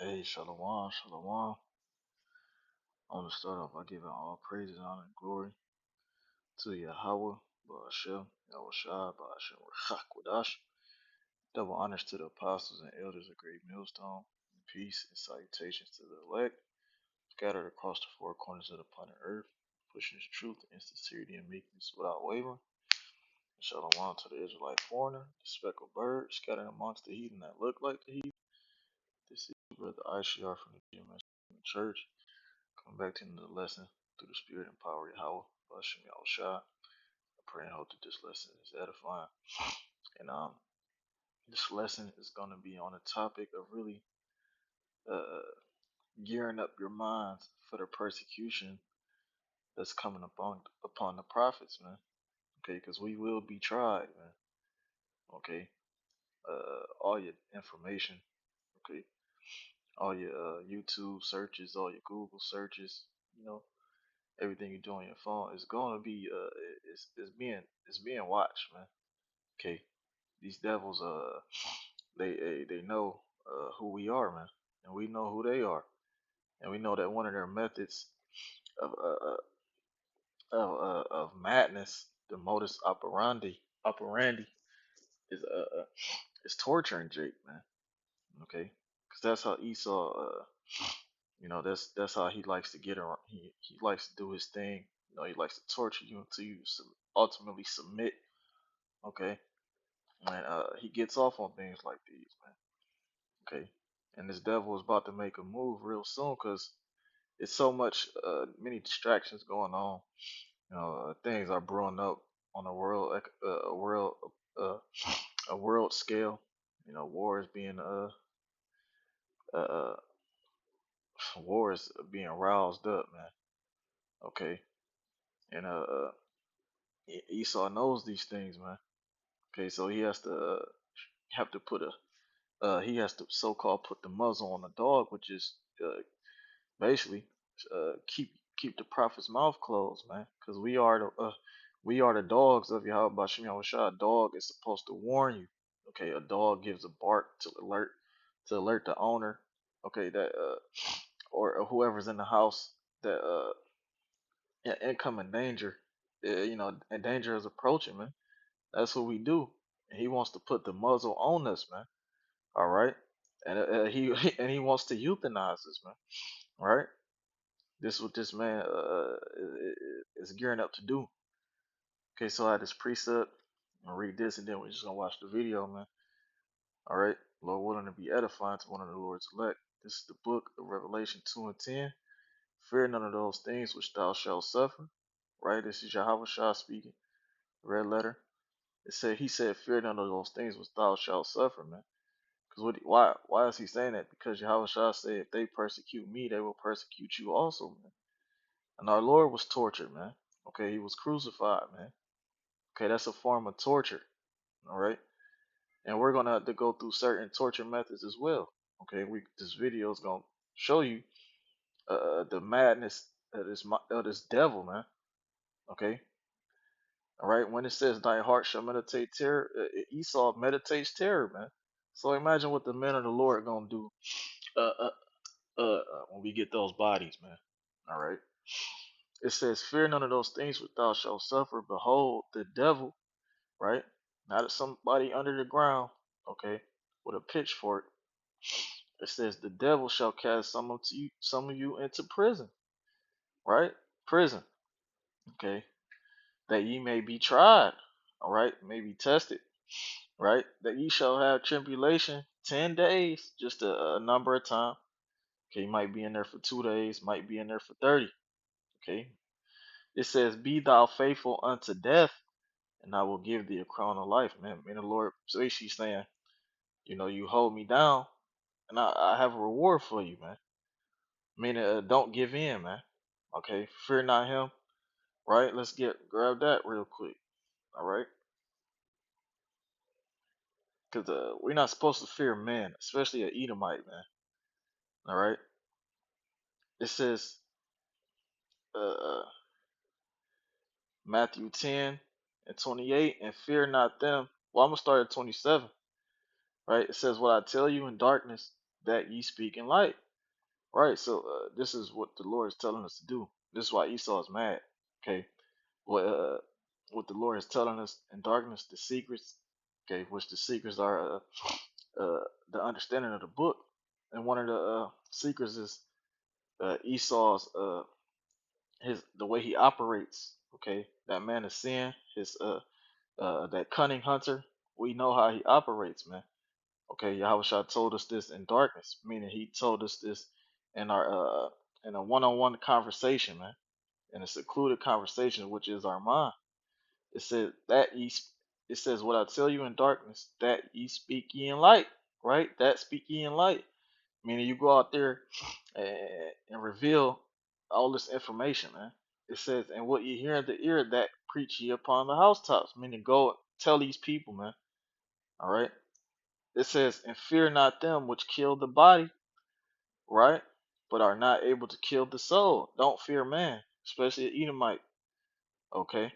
Hey, Shalom, Shalom. I want to start off by giving all praises, honor, and glory to Yahweh, Ba'ashem, Yahushua, Ba'ashem, Rachakwadash. Double honors to the apostles and elders of Great Millstone. Peace and salutations to the elect, scattered across the four corners of the planet Earth, pushing his truth and sincerity and meekness without wavering. Shalom to the Israelite foreigner, the speckled bird, scattered amongst the heathen that look like the heathen. This is Brother Aishiar from the GMS Church. Coming back to another lesson through the spirit and power of Yahweh, Bashem Yahushua. I pray and hope that this lesson is edifying. And this lesson is going to be on the topic of really uh, gearing up your minds for the persecution that's coming upon the prophets, man. Okay, because we will be tried, man. Okay, all your information, okay, all your YouTube searches, all your Google searches, you know, everything you do on your phone is going to be is being watched, man. Okay, these devils they know who we are, man, and we know who they are, and we know that one of their methods of of madness, the modus operandi is is torturing Jake, man. Okay, because that's how Esau that's how he likes to get around. He likes to do his thing. You know, he likes to torture you until you ultimately submit. Okay, and he gets off on things like these, man. Okay, and this devil is about to make a move real soon because it's so much many distractions going on. You know, things are brewing up on uh, a world scale. You know, uh, uh wars being roused up, man. Okay, and Esau knows these things, man. Okay, so he has to have to put a he has to so-called put the muzzle on the dog, which is basically keep the prophet's mouth closed, man, because we are the dogs of Yahweh Bashim Yahushua. A dog is supposed to warn you. Okay, a dog gives a bark to alert the owner. Okay, that or whoever's in the house that incoming danger, and danger is approaching, man. That's what we do. And he wants to put the muzzle on us, man. All right, and he and he wants to euthanize us, man. All right. This is what this man is gearing up to do. Okay, so I had this precept. I'm gonna read this and then we're just gonna watch the video, man. All right, Lord willing to be edifying to one of the Lord's elect. This is the book of Revelation 2 and 10. Fear none of those things which thou shalt suffer. Right, this is Yahweh Shah speaking. Red letter. He said, fear none of those things which thou shalt suffer, man. Because why is he saying that? Because Yahweh Shah said, if they persecute me, they will persecute you also, man. And our Lord was tortured, man. Okay, he was crucified, man. Okay, that's a form of torture. All right, and we're gonna have to go through certain torture methods as well. Okay, this video is gonna show you the madness of this devil, man. Okay, all right. When it says thy heart shall meditate terror, Esau meditates terror, man. So imagine what the men of the Lord gonna do uh, uh, when we get those bodies, man. All right. It says, fear none of those things which thou shalt suffer. Behold, the devil, right? Not somebody under the ground, okay, with a pitchfork. It says the devil shall cast some of you into prison, right? Prison, okay, that ye may be tried, all right, may be tested, right? That ye shall have tribulation 10 days, just a number of time. Okay, you might be in there for 2 days, might be in there for 30. Okay, it says, "Be thou faithful unto death, and I will give thee a crown of life." Man, may the Lord, so she's saying, you hold me down, and I have a reward for you, man. Meaning, don't give in, man. Okay, fear not him. Right? Let's grab that real quick. All right, because we're not supposed to fear men, especially an Edomite, man. All right. It says, uh, Matthew 10 and 28, and fear not them. Well, I'm gonna start at 27. Right? It says, "What I tell you in darkness, that ye speak in light. Right. So this is what the Lord is telling us to do. This is why Esau is mad. Okay. What what the Lord is telling us in darkness, the secrets. Okay, which the secrets are the understanding of the book, and one of the secrets is Esau's his the way he operates. Okay, that man of sin, his that cunning hunter. We know how he operates, man. Okay, Yahweh told us this in darkness, meaning he told us this in our in a one-on-one conversation, man, in a secluded conversation, which is our mind. It says that it says what I tell you in darkness, that ye speak ye in light, right? That speak ye in light, meaning you go out there and, and reveal all this information, man. It says, and what you hear in the ear, that preach ye upon the housetops, meaning go tell these people, man. All right. It says, and fear not them which kill the body, right? But are not able to kill the soul. Don't fear man, especially an Edomite, okay?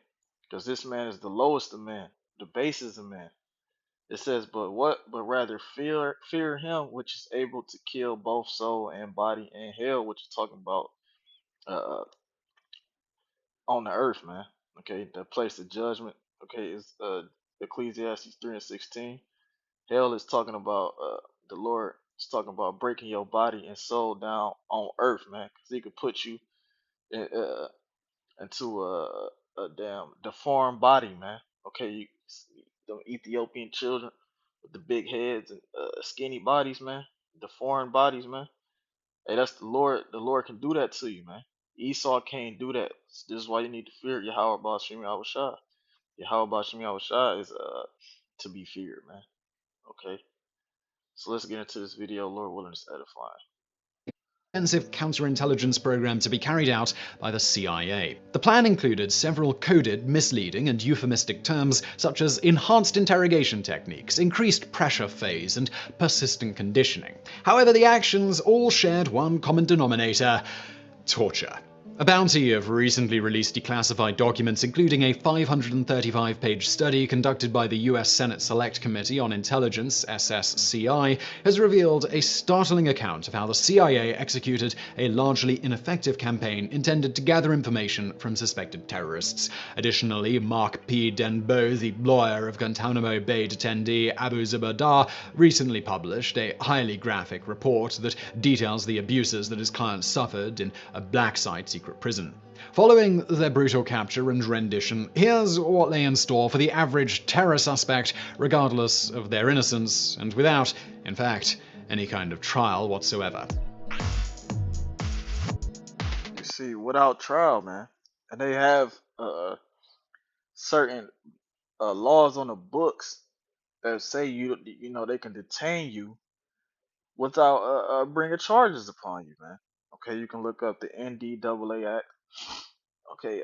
Because this man is the lowest of men, the basest of men. It says, but what? But rather fear him which is able to kill both soul and body in hell, which is talking about uh on the earth, man. Okay, the place of judgment. Okay, is Ecclesiastes 3:16. Hell is talking about the Lord is talking about breaking your body and soul down on earth, man, because He could put you in, into a damn deformed body, man. Okay, the Ethiopian children with the big heads and skinny bodies, man, deformed bodies, man. Hey, that's the Lord. The Lord can do that to you, man. Esau can't do that. This is why you need to fear Yahweh Bashim Yahushua. Yahweh Bashim Yahushua is to be feared, man. Okay. So let's get into this video. Lord willing, it's edifying. Extensive counterintelligence program to be carried out by the CIA. The plan included several coded, misleading, and euphemistic terms such as enhanced interrogation techniques, increased pressure phase, and persistent conditioning. However, the actions all shared one common denominator: torture. A bounty of recently released declassified documents, including a 535-page study conducted by the U.S. Senate Select Committee on Intelligence (SSCI), has revealed a startling account of how the CIA executed a largely ineffective campaign intended to gather information from suspected terrorists. Additionally, Mark P. Denbo, the lawyer of Guantanamo Bay detaining Abu Zubaydah, recently published a highly graphic report that details the abuses that his client suffered in a black site secret prison. Following their brutal capture and rendition, here's what lay in store for the average terror suspect, regardless of their innocence, and without, in fact, any kind of trial whatsoever. You see, without trial, man, and they have certain laws on the books that say you know they can detain you without bringing charges upon you, man. Okay, you can look up the NDAA Act. Okay,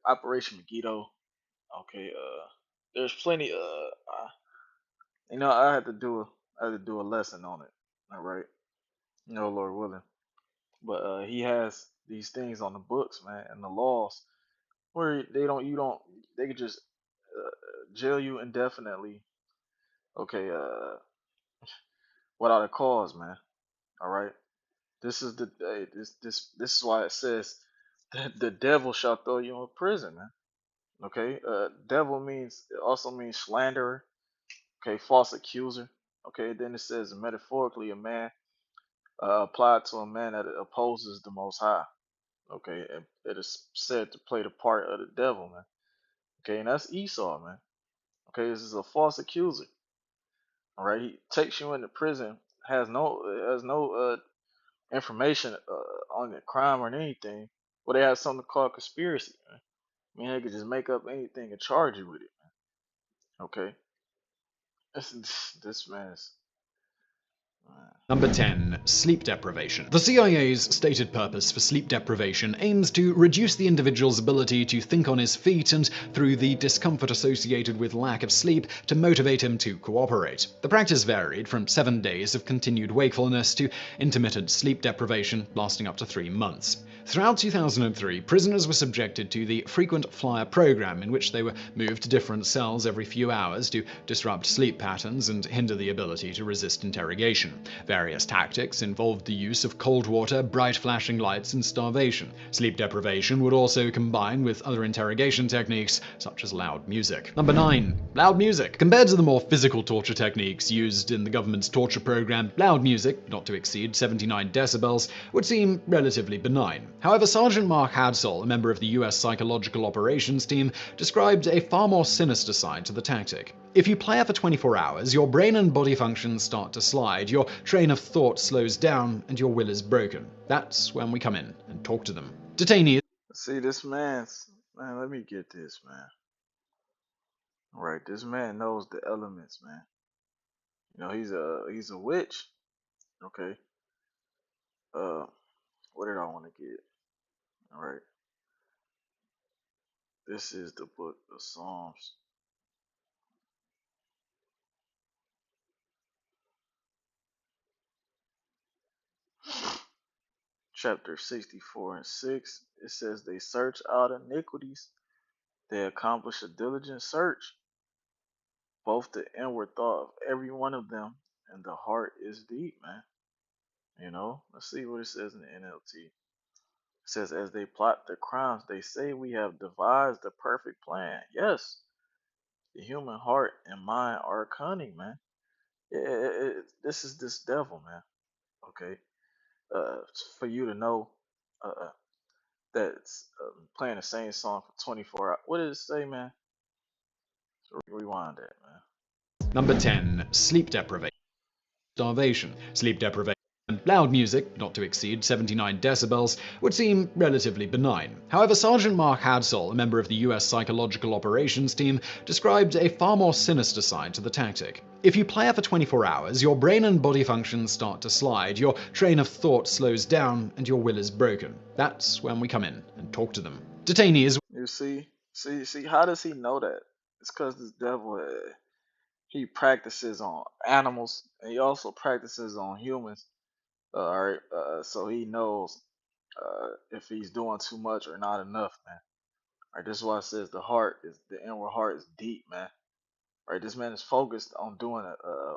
Operation Megiddo. Okay, there's plenty. I had to do a lesson on it. All right, no Lord willing. But he has these things on the books, man, and the laws where they could just jail you indefinitely. Okay, without a cause, man. All right. This is the this is why it says that the devil shall throw you in prison, man. Okay, devil means it also means slanderer. Okay, false accuser. Okay, then it says metaphorically a man applied to a man that opposes the Most High. Okay, and it is said to play the part of the devil, man. Okay, and that's Esau, man. Okay, this is a false accuser. All right, he takes you into prison, has no information on the crime or anything. Well, they have something called conspiracy, man. I mean, they could just make up anything and charge you with it, man. Okay, this man's. Number 10. Sleep deprivation. The CIA's stated purpose for sleep deprivation aims to reduce the individual's ability to think on his feet and, through the discomfort associated with lack of sleep, to motivate him to cooperate. The practice varied from 7 days of continued wakefulness to intermittent sleep deprivation lasting up to 3 months. Throughout 2003, prisoners were subjected to the frequent flyer program, in which they were moved to different cells every few hours to disrupt sleep patterns and hinder the ability to resist interrogation. various tactics involved the use of cold water, bright flashing lights, and starvation. Sleep deprivation would also combine with other interrogation techniques, such as loud music. Number 9. Loud music. Compared to the more physical torture techniques used in the government's torture program, loud music, not to exceed 79 decibels, would seem relatively benign. However, Sergeant Mark Hadsall, a member of the US Psychological Operations Team, described a far more sinister side to the tactic. If you play for 24 hours, your brain and body functions start to slide, your train of thought slows down, and your will is broken. That's when we come in and talk to them. Detainees. See, man. Let me get this, man. Right, this man knows the elements, man. You know, he's a witch. Okay. Uh, what did I want to get? All right. This is the book of Psalms. Chapter 64 and 6. It says, they search out iniquities. They accomplish a diligent search. Both the inward thought of every one of them and the heart is deep, man. You know, let's see what it says in the NLT. It says, as they plot their crimes, they say we have devised the perfect plan. Yes, the human heart and mind are cunning, man. This is this devil, man. Okay, for you to know that's playing the same song for 24 hours. What did it say, man? Rewind that, man. Number 10. Sleep deprivation. Starvation. Sleep deprivation and loud music, not to exceed 79 decibels, would seem relatively benign. However, Sergeant Mark Hadsall, a member of the US Psychological Operations Team, described a far more sinister side to the tactic. If you play for 24 hours, your brain and body functions start to slide, your train of thought slows down, and your will is broken. That's when we come in and talk to them. Detainees. You see, how does he know that? It's because this devil, he practices on animals, and he also practices on humans. All right, so he knows if he's doing too much or not enough, man. All right, this is why it says the inward heart is deep, man. Right, this man is focused on doing a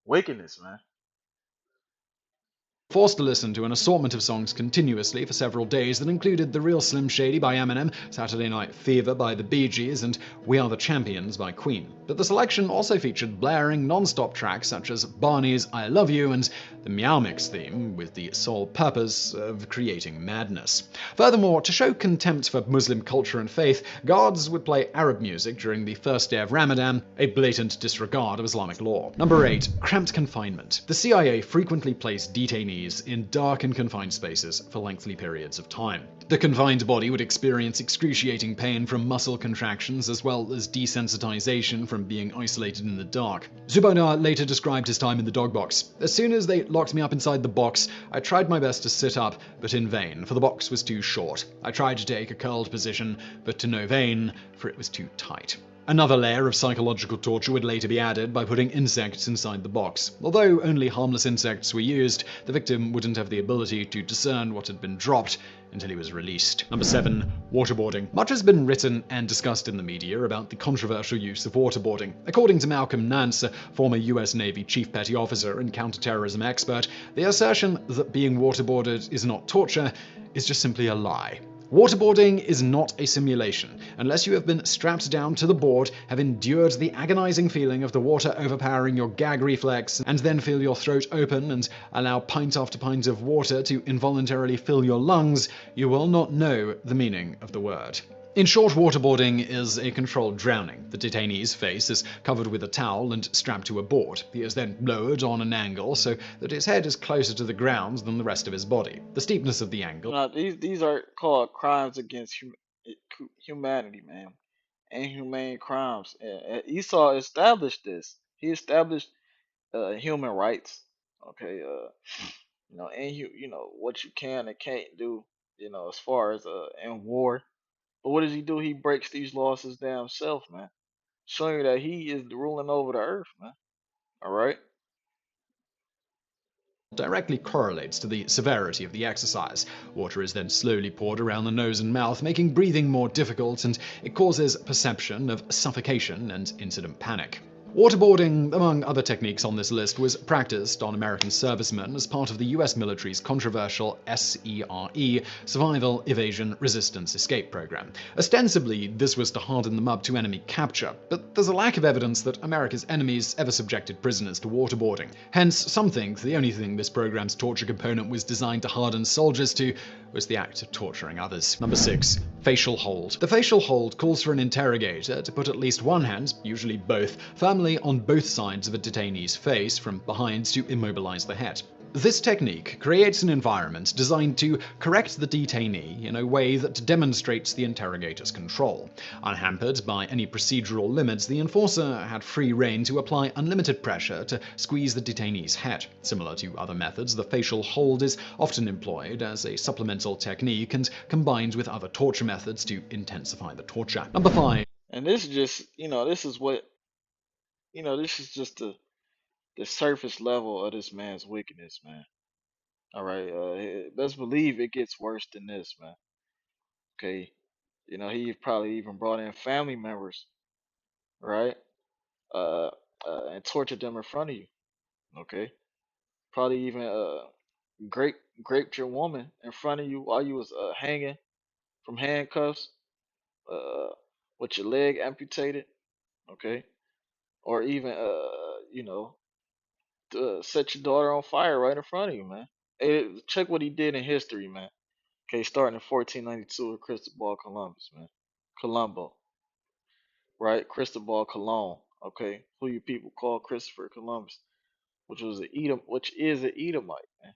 wickedness, man. Forced to listen to an assortment of songs continuously for several days that included The Real Slim Shady by Eminem, Saturday Night Fever by the Bee Gees, and We Are the Champions by Queen. But the selection also featured blaring non-stop tracks such as Barney's I Love You and the Meow Mix theme, with the sole purpose of creating madness. Furthermore, to show contempt for Muslim culture and faith, guards would play Arab music during the first day of Ramadan, a blatant disregard of Islamic law. Number 8. Cramped confinement. The CIA frequently placed detainees in dark and confined spaces for lengthy periods of time. The confined body would experience excruciating pain from muscle contractions as well as desensitization from being isolated in the dark. Zubaida later described his time in the dog box. As soon as they locked me up inside the box, I tried my best to sit up, but in vain, for the box was too short. I tried to take a curled position, but to no avail, for it was too tight. Another layer of psychological torture would later be added by putting insects inside the box. Although only harmless insects were used, the victim wouldn't have the ability to discern what had been dropped until he was released. Number 7. Waterboarding. Much has been written and discussed in the media about the controversial use of waterboarding. According to Malcolm Nance, a former US Navy chief petty officer and counterterrorism expert, the assertion that being waterboarded is not torture is just simply a lie. Waterboarding is not a simulation, unless you have been strapped down to the board, have endured the agonizing feeling of the water overpowering your gag reflex, and then feel your throat open and allow pint after pint of water to involuntarily fill your lungs, you will not know the meaning of the word. In short, waterboarding is a controlled drowning. The detainee's face is covered with a towel and strapped to a board. He is then lowered on an angle so that his head is closer to the ground than the rest of his body. The steepness of the angle. Now, these are called crimes against humanity, man. Inhumane crimes. Esau established this. He established human rights. Okay, and what you can and can't do. As far as in war. But what does he do? He breaks these laws his damn self, man. Showing you that he is ruling over the earth, man. All right. Directly correlates to the severity of the exercise. Water is then slowly poured around the nose and mouth, making breathing more difficult, and it causes perception of suffocation and incident panic. Waterboarding, among other techniques on this list, was practiced on American servicemen as part of the US military's controversial SERE, Survival, Evasion, Resistance, Escape program. Ostensibly, this was to harden them up to enemy capture, but there's a lack of evidence that America's enemies ever subjected prisoners to waterboarding. Hence, some think the only thing this program's torture component was designed to harden soldiers to was the act of torturing others. Number 6. Facial hold. The facial hold calls for an interrogator to put at least one hand, usually both, firmly on both sides of a detainee's face from behind to immobilize the head. This technique creates an environment designed to correct the detainee in a way that demonstrates the interrogator's control. Unhampered by any procedural limits, the enforcer had free rein to apply unlimited pressure to squeeze the detainee's head. Similar to other methods, the facial hold is often employed as a supplemental technique and combined with other torture methods to intensify the torture. Number 5. And this is just, this is what, this is just the surface level of this man's wickedness, man. All right, best believe it gets worse than this, man. Okay, he probably even brought in family members, right? Uh, and tortured them in front of you. Okay, probably even grape raped your woman in front of you while you was hanging from handcuffs, uh, with your leg amputated. Okay, or even set your daughter on fire right in front of you, man. Hey, check what he did in history, man. Okay, starting in 1492 with Cristobal Columbus, man. Colombo, right? Cristobal Colon, okay? Who you people call Christopher Columbus, which is an Edomite, man.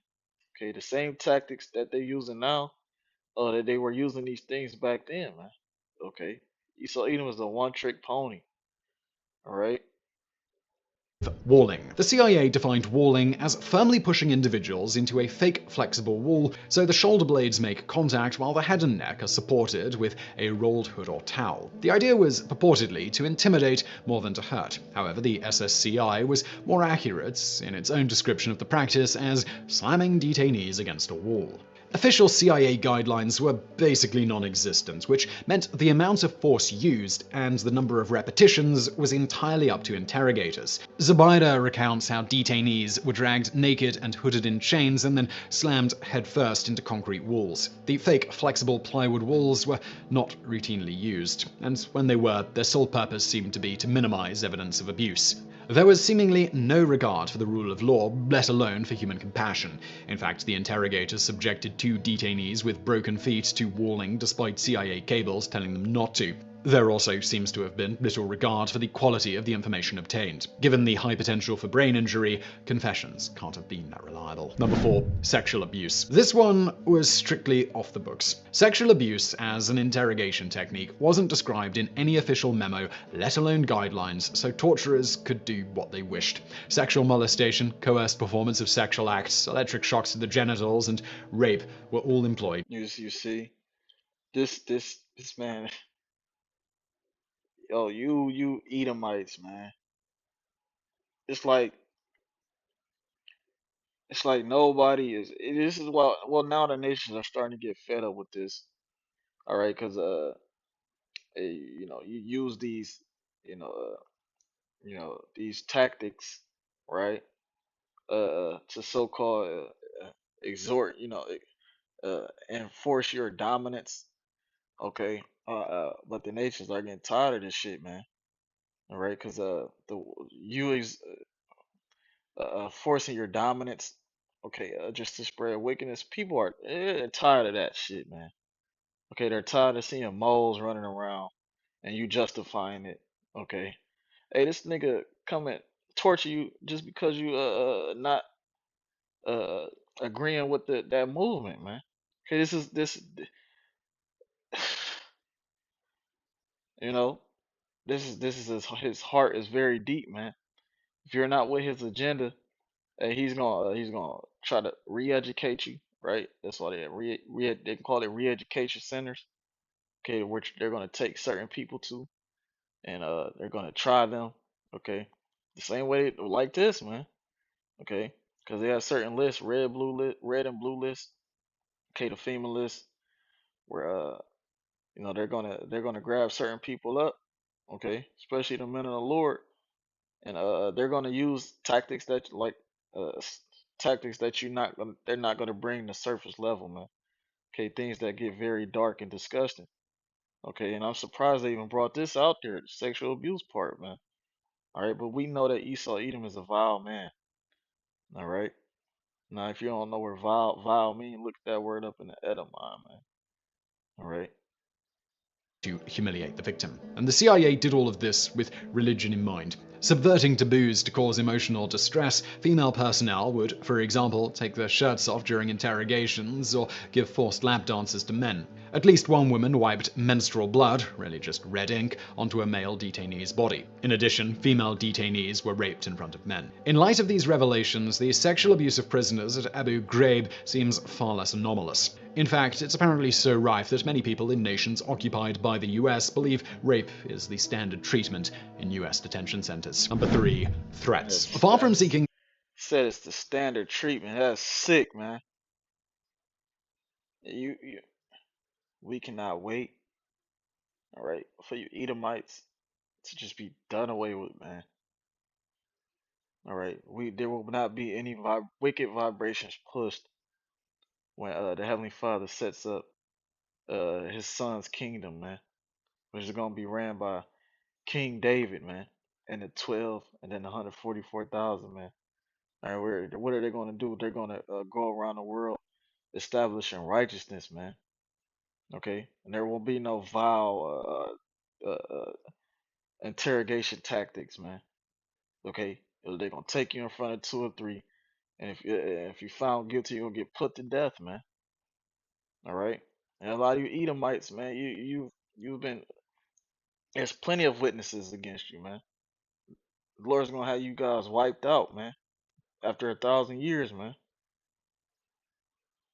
Okay, the same tactics that they're using now, that they were using these things back then, man. Okay, Esau Edom was a one-trick pony, all right? Walling. The CIA defined walling as firmly pushing individuals into a fake flexible wall so the shoulder blades make contact while the head and neck are supported with a rolled hood or towel. The idea was purportedly to intimidate more than to hurt. However, the SSCI was more accurate in its own description of the practice as slamming detainees against a wall. Official CIA guidelines were basically non-existent, which meant the amount of force used and the number of repetitions was entirely up to interrogators. Zubaida recounts how detainees were dragged naked and hooded in chains and then slammed headfirst into concrete walls. The fake flexible plywood walls were not routinely used, and when they were, their sole purpose seemed to be to minimize evidence of abuse. There was seemingly no regard for the rule of law, let alone for human compassion. In fact, the interrogators subjected two detainees with broken feet to walling despite CIA cables telling them not to. There also seems to have been little regard for the quality of the information obtained. Given the high potential for brain injury, confessions can't have been that reliable. Number 4. Sexual abuse. This one was strictly off the books. Sexual abuse as an interrogation technique wasn't described in any official memo, let alone guidelines, so torturers could do what they wished. Sexual molestation, coerced performance of sexual acts, electric shocks to the genitals, and rape were all employed. You see, this man, yo, you Edomites, man. It's like it's like nobody is. This is why. Well, now the nations are starting to get fed up with this. All right, because you use these, you know, uh, these tactics, right? To so-called exhort, enforce your dominance. Okay. But the nations are getting tired of this shit, man. All right, because the you is forcing your dominance. Okay, just to spread wickedness. People are tired of that shit, man. Okay, they're tired of seeing moles running around and you justifying it. Okay, hey, this nigga come and torture you just because you not uh agreeing with that movement, man. Okay, this you know this is his heart is very deep, man. If you're not with his agenda, he's gonna try to re-educate you, right? That's why they can call it re-education centers. Okay, which they're gonna take certain people to, and they're gonna try them. Okay, the same way like this, man. Okay, because they have certain lists, red and blue lists. Okay, the FEMA list, where they're gonna grab certain people up. Okay, especially the men of the Lord. and they're gonna use tactics that like tactics that they're not gonna bring to surface level, man. Okay, things that get very dark and disgusting. Okay, and I'm surprised they even brought this out there, the sexual abuse part, man. All right, but we know that Esau Edom is a vile man. All right. Now, if you don't know where vile mean, look that word up in the Edomine, man. All right. to humiliate the victim. And the CIA did all of this with religion in mind. Subverting taboos to cause emotional distress, female personnel would, for example, take their shirts off during interrogations or give forced lap dances to men. At least one woman wiped menstrual blood, really just red ink, onto a male detainee's body. In addition, female detainees were raped in front of men. In light of these revelations, the sexual abuse of prisoners at Abu Ghraib seems far less anomalous. In fact, it's apparently so rife that many people in nations occupied by the US believe rape is the standard treatment in US detention centers. Number 3. Threats. Far from That's seeking said it's the standard treatment. That's sick, man. We cannot wait, all right, for you Edomites to just be done away with, man. All right, we there will not be any wicked vibrations pushed when the Heavenly Father sets up His Son's kingdom, man, which is gonna be ran by King David, man, and the 12, and then the 144,000, man. All right, what are they gonna do? They're gonna go around the world establishing righteousness, man. Okay, and there will be no vile interrogation tactics, man. Okay, they're gonna take you in front of two or three, and if you found guilty, you'll get put to death, man. All right, and a lot of you Edomites, man, you've been there's plenty of witnesses against you, man. The Lord's gonna have you guys wiped out, man, after 1,000 years, man.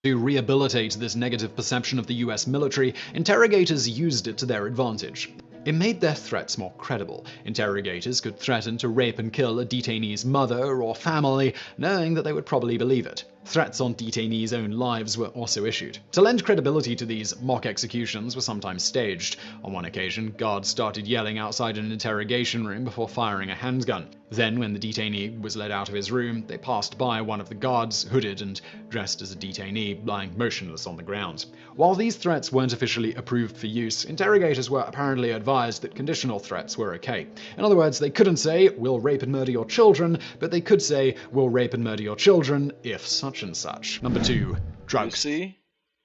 to rehabilitate this negative perception of the US military, interrogators used it to their advantage. It made their threats more credible. Interrogators could threaten to rape and kill a detainee's mother or family, knowing that they would probably believe it. Threats on detainees' own lives were also issued. To lend credibility to these mock executions were sometimes staged. On one occasion, guards started yelling outside an interrogation room before firing a handgun. Then, when the detainee was led out of his room, they passed by one of the guards, hooded and dressed as a detainee, lying motionless on the ground. While these threats weren't officially approved for use, interrogators were apparently advised that conditional threats were okay. In other words, they couldn't say, "We'll rape and murder your children," but they could say, "We'll rape and murder your children if such and such." Number 2. You Drugs. see,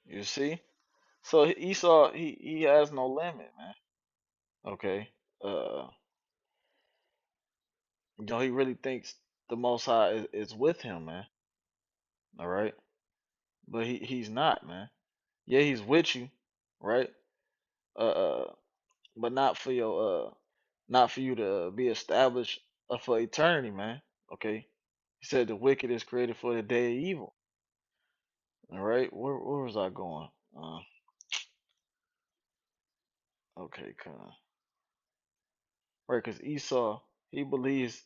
you see. So Esau, he has no limit, man. Okay, uh, he really thinks the Most High is with him, man. All right, but he's not, man. Yeah, he's with you, right? Uh, but not for you to be established for eternity, man. Okay. He said the wicked is created for the day of evil. All right. Where was I going? Okay, right, because Esau he believes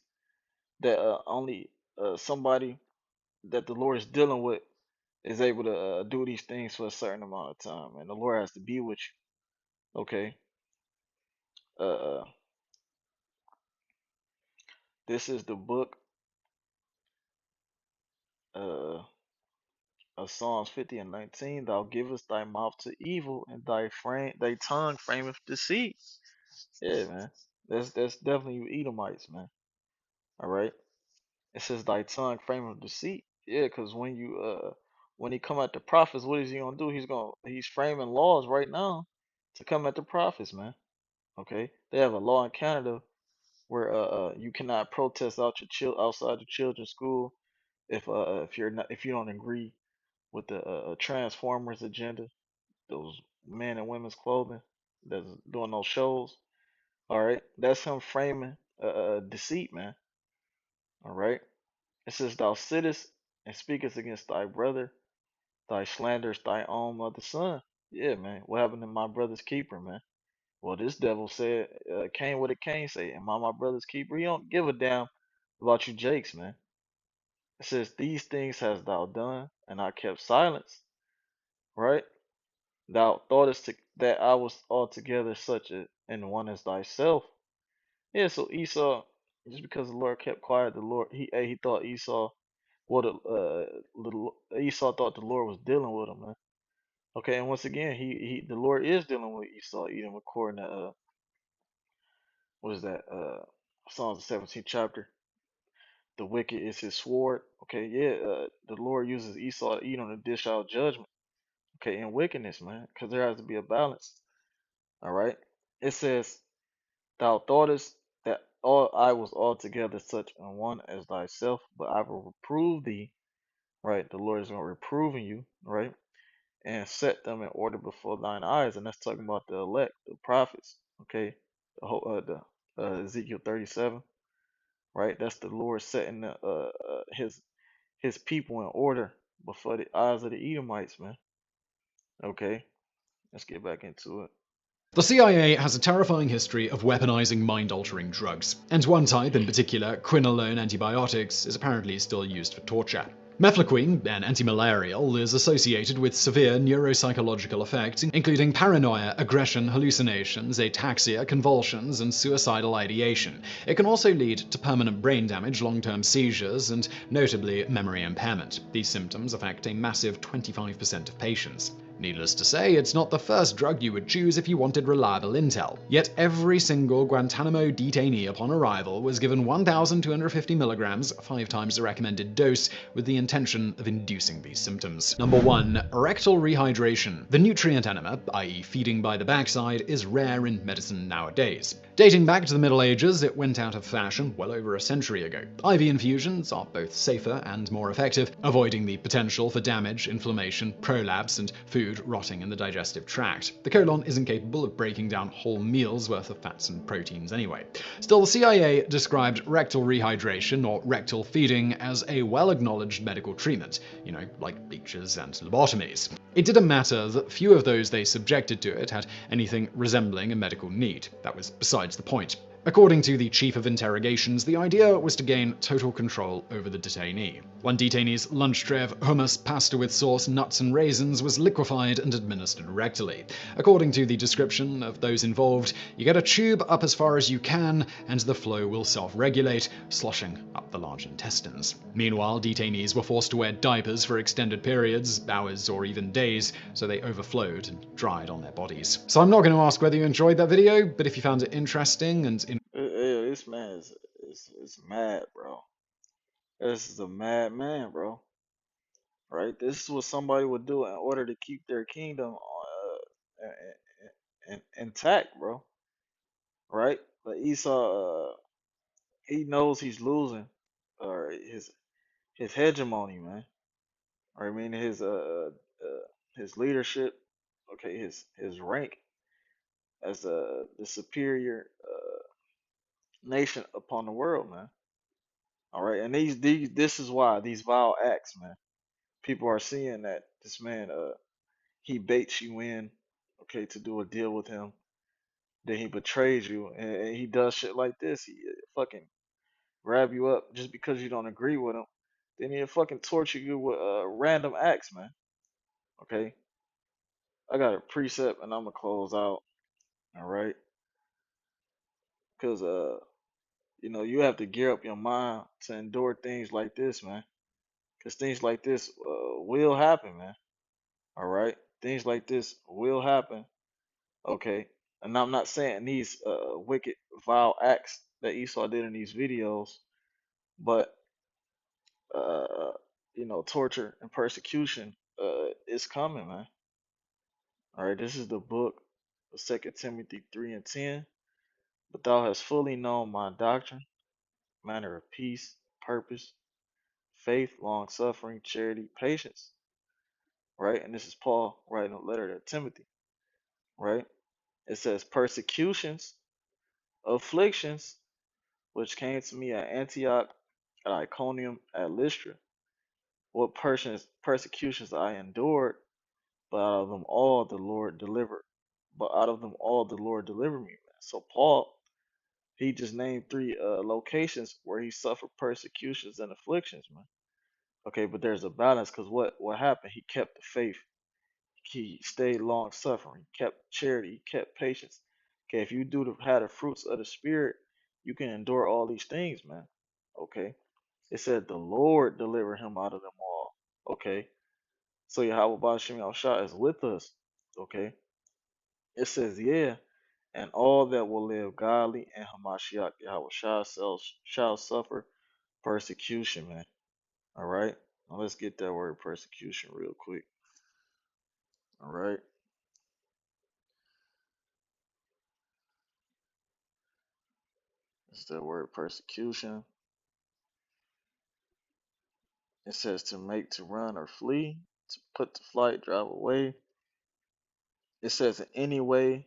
that only somebody that the Lord is dealing with is able to do these things for a certain amount of time, and the Lord has to be with you. Okay. Uh, this is the book uh of Psalms 50 and 19. Thou givest thy mouth to evil, and thy tongue frameth deceit. Yeah, man. That's definitely you Edomites, man. All right. It says thy tongue frameth deceit. Yeah, because when he come at the prophets, what is he gonna do? He's framing laws right now to come at the prophets, man. Okay. They have a law in Canada where you cannot protest outside the children's school if you don't agree with the Transformers agenda, those men and women's clothing that's doing those shows. All right, that's him framing deceit, man. All right, it says thou sittest and speakest against thy brother, thy slanders thy own mother's son. Yeah, man. What happened to my brother's keeper, man? Well, this devil said, Cain what did Cain say? Am I my brother's keeper? He don't give a damn about you Jakes, man. It says, these things hast thou done, and I kept silence, right? Thou thoughtest that I was altogether such an one as thyself. Yeah, so Esau, Just because the Lord kept quiet, the Lord he thought Esau what little Esau thought the Lord was dealing with him, man. Okay, and once again, he the Lord is dealing with Esau, even according to what is that Psalms the 17th chapter. The wicked is his sword. Okay, yeah, the Lord uses Esau to eat on to dish out judgment. Okay, and wickedness, man, because there has to be a balance. All right, it says, "Thou thoughtest that all I was altogether such an one as thyself, but I will reprove thee." Right, the Lord is going to reproving you, right, and set them in order before thine eyes, and that's talking about the elect, the prophets. Okay, the Ezekiel 37, right? That's the Lord setting his people in order before the eyes of the Edomites, man. Okay, let's get back into it. The CIA has a terrifying history of weaponizing mind-altering drugs, and one type in particular, quinolone antibiotics, is apparently still used for torture. Mefloquine, an antimalarial, is associated with severe neuropsychological effects, including paranoia, aggression, hallucinations, ataxia, convulsions, and suicidal ideation. It can also lead to permanent brain damage, long-term seizures, and notably memory impairment. These symptoms affect a massive 25% of patients. Needless to say, it's not the first drug you would choose if you wanted reliable intel. Yet every single Guantanamo detainee upon arrival was given 1,250 milligrams, 5 times the recommended dose, with the intention of inducing these symptoms. Number 1. Rectal rehydration. The nutrient enema, i.e. feeding by the backside, is rare in medicine nowadays. Dating back to the Middle Ages, it went out of fashion well over a century ago. IV infusions are both safer and more effective, avoiding the potential for damage, inflammation, prolapse, and food rotting in the digestive tract. The colon isn't capable of breaking down whole meals worth of fats and proteins anyway. Still, the CIA described rectal rehydration, or rectal feeding, as a well-acknowledged medical treatment, like leeches and lobotomies. It didn't matter that few of those they subjected to it had anything resembling a medical need. That was besides the point. According to the chief of interrogations, the idea was to gain total control over the detainee. One detainee's lunch tray of hummus, pasta with sauce, nuts, and raisins was liquefied and administered rectally. According to the description of those involved, you get a tube up as far as you can, and the flow will self-regulate, sloshing up the large intestines. Meanwhile, detainees were forced to wear diapers for extended periods, hours, or even days, so they overflowed and dried on their bodies. So I'm not going to ask whether you enjoyed that video, but if you found it interesting and This man is mad, bro. This is a mad man, bro. Right? This is what somebody would do in order to keep their kingdom intact, bro. Right? But Esau, he knows he's losing, or his hegemony, man. Or I mean his leadership, okay, his rank as the superior nation upon the world, man. All right, and these this is why these vile acts, man. People are seeing that this man, he baits you in, okay, to do a deal with him. Then he betrays you, and he does shit like this. He fucking grab you up just because you don't agree with him. Then he'll fucking torture you with random acts, man. Okay, I got a precept, and I'm gonna close out. All right, because you have to gear up your mind to endure things like this, man. Because things like this will happen, man. All right, things like this will happen. Okay, and I'm not saying these wicked, vile acts that Esau did in these videos, but uh, torture and persecution is coming, man. All right, this is the book of 2 Timothy 3:10. But thou hast fully known my doctrine, manner of peace, purpose, faith, long suffering, charity, patience. Right, and this is Paul writing a letter to Timothy. Right, it says persecutions, afflictions, which came to me at Antioch, at Iconium, at Lystra. What persecutions I endured, but out of them all the Lord delivered. But out of them all the Lord delivered me, man. So Paul, he just named three locations where he suffered persecutions and afflictions, man. Okay, but there's a balance because what happened? He kept the faith. He stayed long suffering. He kept charity. He kept patience. Okay, if you have the fruits of the spirit, You can endure all these things, man. Okay. It said the Lord delivered him out of them all. Okay. So Yahweh Bashim Yahushua is with us. Okay. It says, yeah, and all that will live godly and Hamashiach Yahweh shall suffer persecution, man. All right. Now let's get that word persecution real quick. All right. It's that word persecution. It says to make, to run, or flee, to put to flight, drive away. It says in any way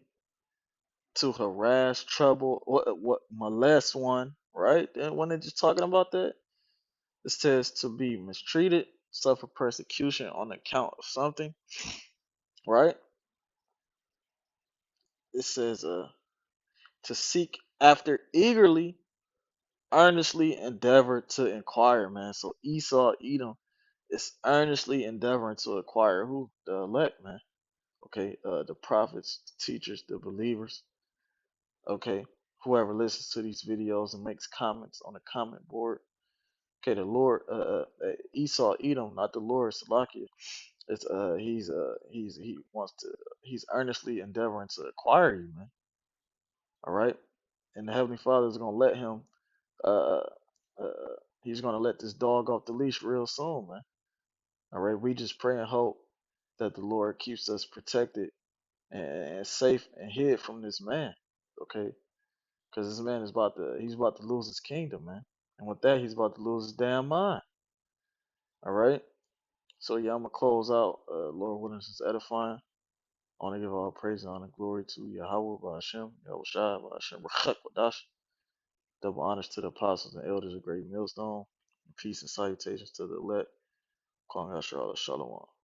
to harass, trouble, what molest one, right? And when they're just talking about that, it says to be mistreated, suffer persecution on account of something, right? It says to seek after eagerly, earnestly endeavor to inquire, man. So Esau, Edom, is earnestly endeavoring to acquire who? The elect, man. Okay, the prophets, the teachers, the believers. Okay, whoever listens to these videos and makes comments on the comment board. Okay, the Lord, Esau, Edom, not the Lord, Salakia. It's he wants to, he's earnestly endeavoring to acquire you, man. All right, and the Heavenly Father is gonna let him. Uh, he's gonna let this dog off the leash real soon, man. All right, we just pray and hope that the Lord keeps us protected and safe and hid from this man. Okay, because this man is he's about to lose his kingdom, man. And with that, he's about to lose his damn mind. All right. So yeah, I'm gonna close out. Lord willing, is edifying. I want to give all praise and honor, glory to Yahweh, Ba'ashem, Yahweh Shai, Ba'ashem, Rachak, Wadash. Double honors to the apostles and elders of Great Millstone. Peace and salutations to the elect. Calling Yahshua Shalom.